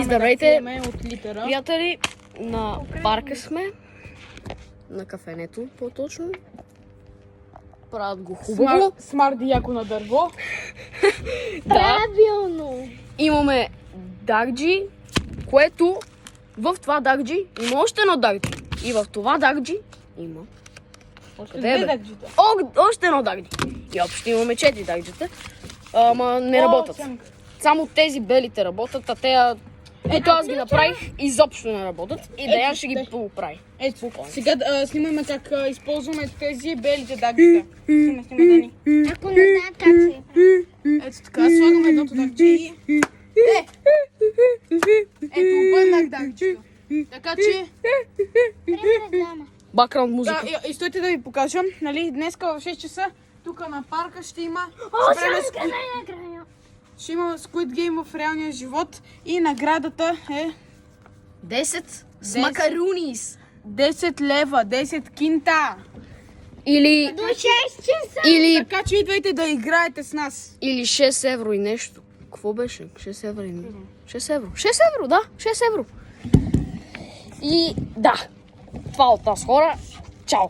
И здравейте, приятели, на парка сме, на кафенето по-точно. Правят го хубаво. Смарди яко на дърво. Да, Правилно. имаме дагджи, което в това дагджи има още едно дагджи. И в това дагджи има... Къде е, бе? Още едно дагджи. И общо имаме 4 дагджета, ама не работят. Само тези белите работят, а те... Ето аз ги направих, изобщо не работят и Даян ще ги поправи. Ето, сега снимаме как използваме тези белите дагджита. Снимай, Дани. Ако не знае как се Ето така, слагаме едното дагджи и... Ето, обърнах дагджито. Така че... Бакграунд музика. Да, и стойте да ви покажа. Нали, днеска в 6 часа тук на парка ще има... Ще има Squid Game в реалния живот и наградата е 10 с макарунис. 10 лева, 10 кинта. Или... До 6 часа. Или... Така че идвайте да играете с нас. Или 6 евро и нещо. Какво беше? 6 евро и... 6 евро. 6 евро, да. 6 евро. И да. Това от нас хора. Чао.